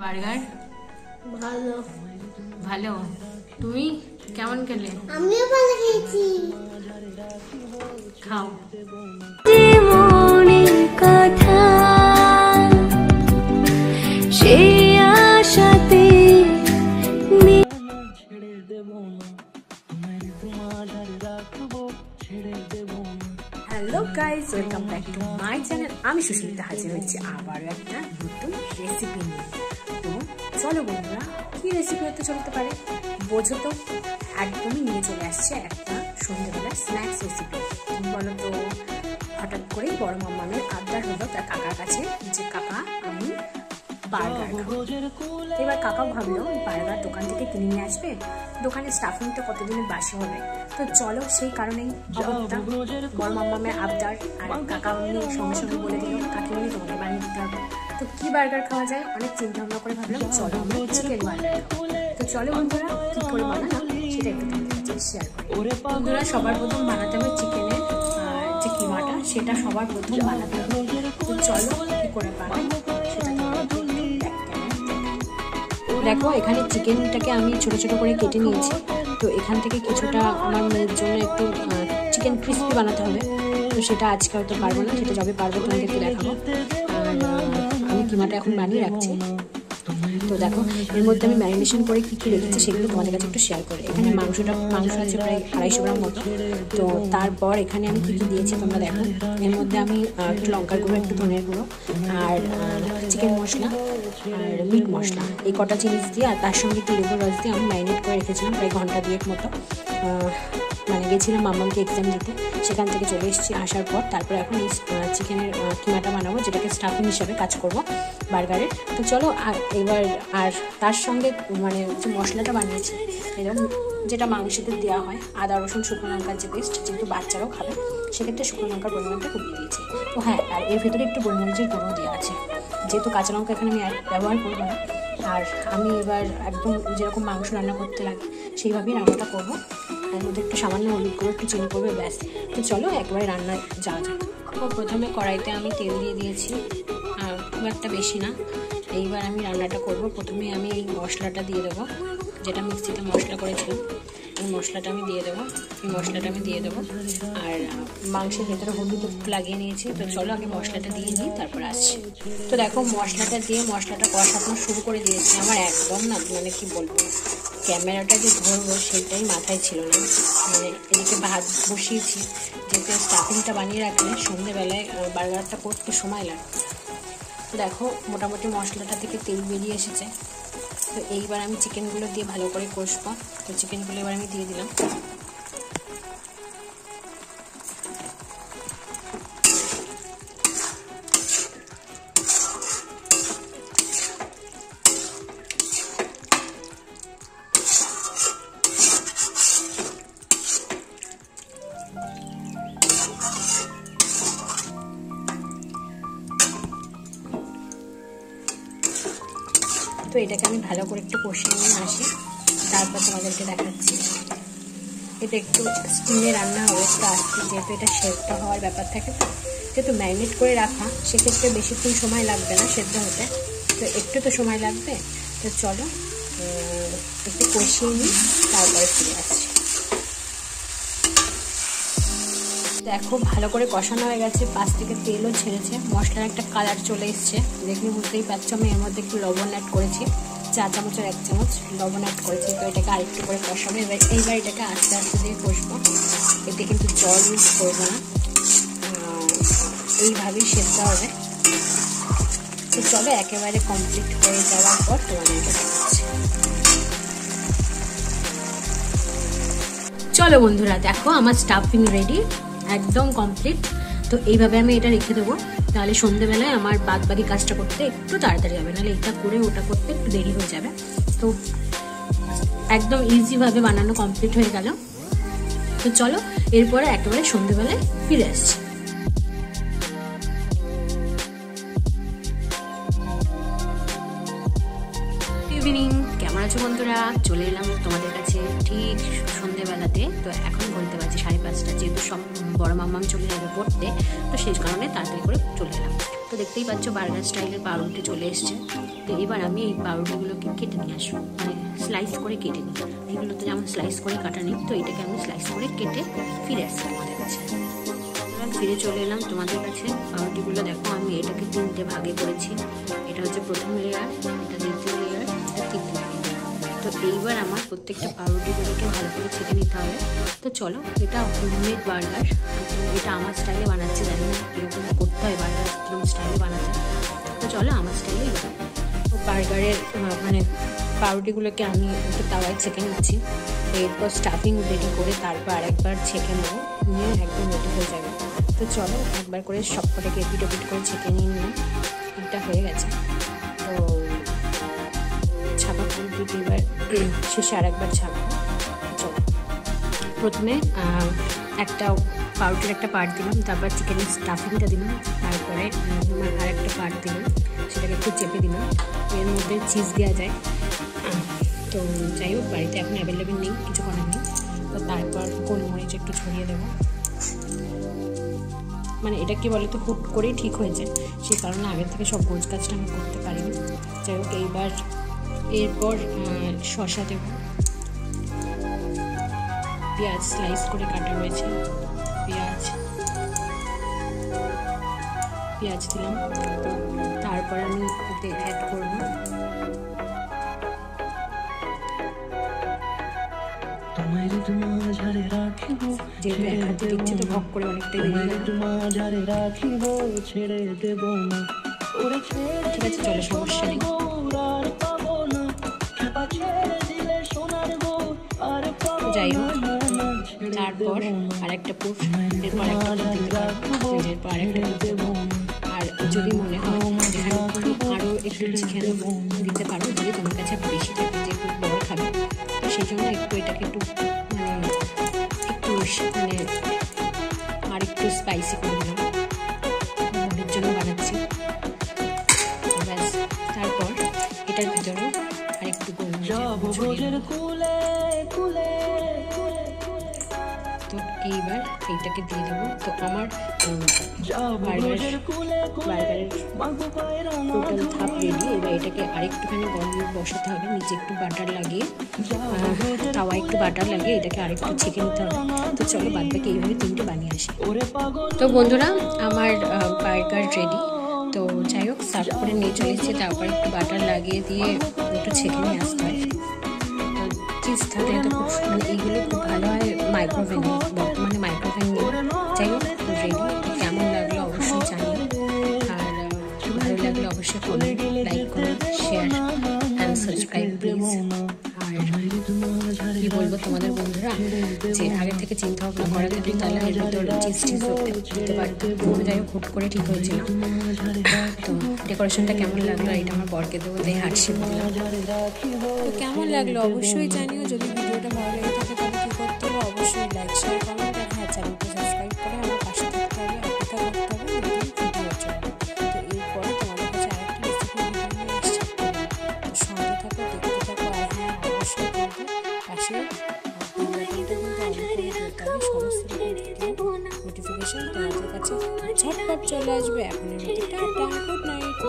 Burger ভালো ভালো। তুমি কেমন খেলে? আমিও ভালো খেয়েছি। খাও। মনের কথা সে আশাতে hello guys, welcome back to my channel. আমি সুস্মিতা হাজির হয়েছি আবারও একটা নতুন রেসিপি নিয়ে। তো চলো বন্ধুরা, কি রেসিপি হতে চলতে পারে বোঝো তো। একদমই নিয়ে চলে আসছে একটা সন্ধ্যেবেলার স্ন্যাক্স রেসিপি। বলো তো, হঠাৎ করেই বড় মামামের আবদার হলো তার কাকার কাছে যে কাকা আমি বার্গার খাবো। এবার কাকাও ভাবলো বার্গার দোকান থেকে কিনে নিয়ে আসবে, দোকানের স্টাফিংটা কতদিনের বাসি হবে। তো চলো, সেই কারণেই অগত্যা বড় মামামের আবদার, আর কাকা উনি সঙ্গে সঙ্গে বলে দিল কাকিমনি তোমাকে বানিয়ে দিতে হবে। তো কি বার্গার খাওয়া যায়, অনেক চিন্তা ভাবনা করে ভাবলাম চলো আমরা চিকেন বার্গার খাবো। তো চলো বন্ধুরা, কি করে বানালাম সেটা একটু তোমাদের কাছে শেয়ার করি। বন্ধুরা, সবার প্রথম বানাতে হবে চিকেনের যে কিমাটা, সেটা সবার প্রথম বানাতে হবে। তো চলো কি করে বানাই সেটা দেখো। এখানে চিকেনটাকে আমি ছোট ছোট করে কেটে নিয়েছি। তো এখান থেকে কিছুটা আমার মেয়ের জন্য একটু চিকেন ক্রিস্পি বানাতে হবে। তো সেটা আজকে হয়তো পারবো না, সেটা যবে পারবো তোমাদেরকে দেখাবো। আর আমি কিমাটা এখন বানিয়ে রাখছি। তো দেখো, এর মধ্যে আমি ম্যারিনেশন করে কী কী রেখেছি সেগুলো তোমাদের কাছে একটু শেয়ার করি। এখানে মাংস আছে প্রায় 250 গ্রাম মতো। তো তারপর এখানে আমি কী কী দিয়েছি তোমরা দেখো। এর মধ্যে আমি একটু লঙ্কার গুঁড়ো, একটু ধনের গুঁড়ো, আর চিকেন মশলা আর মিট মশলা, এই কটা জিনিস দিয়ে আর তার সঙ্গে একটু লেবুর রস দিয়ে আমি ম্যারিনেট করে রেখেছিলাম প্রায় ঘন্টা 2 মতো। মানে গেছিলাম মামাকে এক্সাম দিতে, সেখান থেকে চলে এসেছি। আসার পর তারপর এখন এই চিকেনের কিমাটা বানাবো, যেটাকে স্টাফিং হিসাবে কাজ করব বার্গারের। তো চলো এবার, আর তার সঙ্গে মানে যে মশলাটা বানিয়েছি এরকম, যেটা মাংসতে দেওয়া হয়, আদা রসুন শুকনো লঙ্কার যে পেস্ট, যেহেতু বাচ্চারাও খাবে সেক্ষেত্রে শুকনো লঙ্কার পরিমাণটা কমিয়ে দিয়েছি। তো হ্যাঁ, আর এর ভেতরে একটু গোলমরিচের গুঁড়ো দেওয়া আছে, যেহেতু কাঁচা লঙ্কা এখানে আমি ব্যবহার করবো না। আর আমি এবার একদম যেরকম মাংস রান্না করতে লাগে সেইভাবেই রান্নাটা করবো। এর মধ্যে একটু সামান্য হলুদ গুঁড়ো, একটু চিনি করবে, ব্যাস। তো চলো একবারে রান্নায় যাওয়া যাক। প্রথমে কড়াইতে আমি তেল দিয়ে দিয়েছি, আর খুব একটা বেশি না। এইবার আমি রান্নাটা করব। প্রথমে আমি এই মশলাটা দিয়ে দেবো, যেটা মিক্সিতে মশলা করেছিলাম, এই মশলাটা আমি দিয়ে দেবো। আর মাংসের ভেতরে হলুদ একটু লাগিয়ে নিয়েছি। তো চলো আগে মশলাটা দিয়ে নিই, তারপর আসছি। তো দেখো, মশলাটা দিয়ে মশলাটা কষানো শুরু করে দিয়েছি। আমার একদম না, মানে কি বলবো, ক্যামেরাটা যে ধরবো সেটাই মাথায় ছিল না। মানে এদিকে ভাত বসিয়েছি, যেহেতু স্টাফিংটা বানিয়ে রাখলে সন্ধ্যেবেলায় বার্গারটা করতে সময় লাগে। দেখো, মোটামুটি মশলাটা থেকে তেল বেরিয়ে এসেছে। তো এইবার আমি চিকেনগুলো দিয়ে ভালো করে কষবো। তো চিকেনগুলো এবার আমি দিয়ে দিলাম। তো এটাকে আমি ভালো করে একটু কষিয়ে নিয়ে আসি, তারপর তোমাদেরকে দেখাচ্ছি। এটা একটু স্টিমে রান্না হবে, একটু আসতে, যেহেতু এটা সেদ্ধ হওয়ার ব্যাপার থাকে। তো যেহেতু ম্যারিনেট করে রাখা, সেক্ষেত্রে বেশিক্ষণ সময় লাগবে না সেদ্ধ হতে, তো একটু তো সময় লাগবে। তো চলো একটু কষিয়ে নিই, তারপরে ফিরে আসছি। দেখো, ভালো করে কষানো হয়ে গেছে, পাশ থেকে তেলও ছেড়েছে, মশলার একটা কালার চলে এসছে, দেখলে বুঝতেই পারছো। আমি এর মধ্যে একটু লবণ অ্যাড করেছি, 4 চামচের 1 চামচ লবণ অ্যাড করেছি। তো এটাকে আরেকটু করে কষাবো। এইবার এটাকে আস্তে আস্তে দিয়ে কষবো, এতে কিন্তু জল ইউজ করবো না, এইভাবেই সেদ্ধ হবে। তো চলো একেবারে কমপ্লিট হয়ে যাওয়ার পর তোমাদেরকে দেখাচ্ছি। চলো বন্ধুরা, দেখো আমার স্টাফিং রেডি, একদম কমপ্লিট। তো এইভাবে আমি এটা রেখে দেবো, তাহলে সন্ধ্যেবেলায় আমার বাকি কাজটা করতে একটু তাড়াতাড়ি হবে, নাহলে এটা করে ওটা করতে একটু দেরি হয়ে যাবে। তো একদম ইজিভাবে বানানো কমপ্লিট হয়ে গেল। তো চলো এরপরে একেবারে সন্ধ্যেবেলায় ফিরে আসছি। ইভিনিং, কেমন আছো বন্ধুরা? চলে এলাম তোমাদের কাছে ঠিক সন্ধ্যেবেলাতে। তো এখন বলতে পারছি 5:30, যেহেতু সব বড় মাম্মাম চলে যাবে পড়তে, তো সেই কারণে তাড়াতাড়ি করে চলে এলাম। তো দেখতেই পাচ্ছ বার্গার স্টাইলের পাউরুটি চলে এসছে। তো এবার আমি এই পাউরুটিগুলোকে কেটে নিয়ে আসবো, মানে স্লাইস করে কেটে নিই। এগুলো তো যেমন স্লাইস করে কাটা নেই, তো এটাকে আমি স্লাইস করে কেটে ফিরে আসছি তোমাদের কাছে। ফিরে চলে এলাম তোমাদের কাছে। পাউরুটিগুলো দেখো, আমি এটাকে 3টে ভাগে করেছি। এটা হচ্ছে প্রথম লেয়ার, এটা দ্বিতীয় লেয়ার, এটা তৃতীয় লেয়ার। তো এইবার আমার প্রত্যেকটা পাউরুটিগুলোকে ভালো করে ছেঁকে নিতে হবে। তো চলো, এটা হোমমেড বার্গার, এটা আমার স্টাইলে বানাচ্ছি, জানি না এরকম করতে হয় বার্গার এরকম স্টাইলে বানাতে। তো চলো আমার স্টাইলেই বানাবো। তো বার্গারের মানে পাউরুটিগুলোকে আমি একটু তাওয়ায় ছেঁকে নিচ্ছি। এরপর স্টাফিং রেডি করে তারপর আরেকবার ছেঁকে নেবো, নিয়ে একদম রেডি হয়ে যাবে। তো চলো একবার করে সবকটাকে এপিট ওপিট করে ছেঁকে নিয়ে নিলাম। এটা হয়ে গেছে। তো ছাপা পাউরুটি এবার শেষে আরেকবার ছাপা। চলো, প্রথমে একটা পাউরুটির একটা পার্ট দিলাম, তারপর চিকেনের স্টাফিংটা দিলাম, তারপরে আরেকটা পার্ট দিলাম, সেটাকে একটু চেপে দিলাম। এর মধ্যে চিজ দেওয়া যায়, তো যাই হোক বাড়িতে এখন অ্যাভেলেবেল নেই, কিছু করার নেই। তো তারপর গোলমরিচ একটু ছড়িয়ে দেবো। মানে এটা কি বলে, তো হুট করেই ঠিক হয়েছে, সেই কারণে আগের থেকে সব গোছ কাজটা আমি করতে পারিনি। যাই হোক এইবার এরপর শসা দেবো, পেঁয়াজ স্লাইস করে কাটা রয়েছে, পেঁয়াজ দিলাম। তারপর আমি ওতে অ্যাড করবো যেহেতু এক হাতে দিচ্ছি তো ভক করে অনেকটাই বেরিয়ে গেল। ঠিক আছে, চলো সমস্যা নেই। যাই হোক, তারপর আরেকটা পুর, এরপর একটা দিতে পারবো, এরপর আরেকটা দিতে পারবো। আর যদি মনে হয় যেখানে তুমি আরও একটু চিকেন দিতে পারো, যদি তোমার কাছে বেশি থাকে, যে একটু বড় খাবে, তো সেই জন্য একটু এটাকে একটু মানে আর একটু স্পাইসি করে দিলাম, ওদের জন্য বানাচ্ছি। ব্যাস, তারপর এটার ভিতরে আরেকটু তো এইবার এইটাকে দিয়ে দেবো। তো আমার বার্গারের টোটাল ধাপ রেডি। এবার এটাকে আরেকটুখানি গরমে বসাতে হবে, নিচে একটু বাটার লাগিয়ে, তাওয়া একটু বাটার লাগিয়ে এটাকে আরেকটু ছেঁকে নিতে হবে। তো চলো বাদ বাকি এইভাবে 3টে বানিয়ে আসি। তো বন্ধুরা, আমার বার্গার রেডি। তো যাই হোক, সার্ভ করে নিয়ে চলে এসেছি। তারপর একটু বাটার লাগিয়ে দিয়ে একটু ছেঁকে নিয়ে আসতে হয়। তো চিজ থাকলে তো খুব মানে এইগুলো খুব ভালো হয় মাইক্রোওভেনে, বর্তমানে মাইক্রোওভেন নেই। যাই হোক রেডি। কেমন লাগলো অবশ্যই জানিও, আর ভালো লাগলে অবশ্যই comment, like, comment, share and subscribe please. আর কি বলবো তোমাদের বন্ধুরা, যে আগে থেকে চিন্তা ভাবনা করা থাকলে তাহলে এর ভিতরে চিজ দিতে পারতাম। যাই হোক হুট করে ঠিক হয়েছিল। তো ডেকোরেশনটা কেমন লাগলো, এটা আমার বরকে দেবো, তাই হাসি বললাম। তো কেমন লাগলো অবশ্যই জানিও। যদি ভিডিওটা ভালো লেগে থাকে তাহলে কী করতে হবে, অবশ্যই লাইক, শেয়ার, কমেন্ট আর হ্যাঁ চ্যানেলটা সাবস্ক্রাইব করে আমার পাশে থাকতে হবে, অপেক্ষা করতে হবে নতুন ভিডিওর জন্য। তো এরপরে তোমাদের কাছে আরেকটি রেসিপি ভিডিও নিয়ে এসেছি। তো সঙ্গে থাকো, দেখতে থাকো, আর হ্যাঁ অবশ্যই কিন্তু পাশে সমস্ত নোটিফিকেশন তোমাদের কাছে ঝটপট চলে আসবে। এখন টাটা, গুড নাইট।